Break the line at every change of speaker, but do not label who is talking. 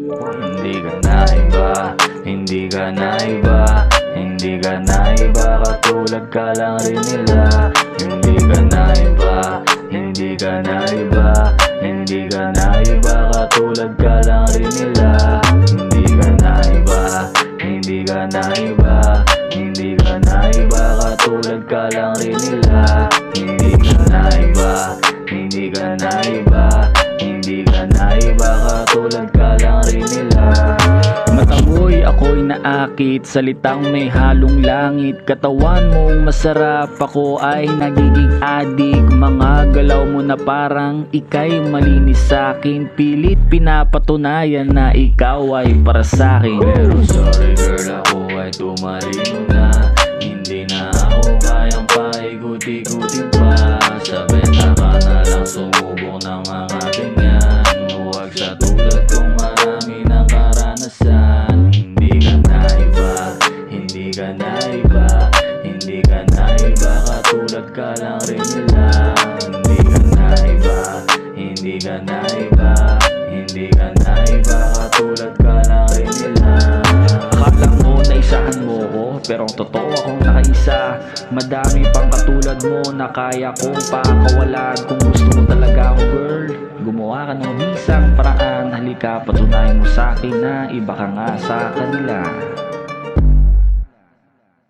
Hindi ka na iba, hindi ka na iba, hindi ka na iba, katulad ka lang rin nila. Hindi ka na iba, hindi ka na iba, hindi ka na iba, katulad ka lang rin nila. Hindi ka na iba, hindi ka na iba, hindi ka na iba, katulad ka lang rin nila. Hindi ka na iba, hindi ka na iba, hindi ka na iba, katulad ka lang rin nila.
Mata mo'y ako'y naakit, salitang may halong langit. Katawan mong masarap, ako ay nagiging adik. Mga galaw mo na parang ika'y malinis sa'kin. Pilit pinapatunayan na ikaw ay para sa'kin.
Pero sorry girl, ako ay tumalino na. Hindi na ako kayang paikot-ikutin pa. Sa benta ka na lang sumubok ng mga ganyan. Huwag sa tulad kong marami ng karanasan. Hindi ka na iba, hindi ka na iba, hindi ka na iba, katulad ka lang rin nila. Hindi ka na iba, hindi ka na iba, hindi ka na iba, katulad ka lang rin nila.
Akala mo na isahan mo ko, pero ang totoo akong nakaisa. Madami pang katulad mo na kaya kong pakawalan. Kung gusto mo talaga ako girl, gumawa ka ng isang paraan. Halika, patunayan mo sa'kin na iba ka nga sa kanila.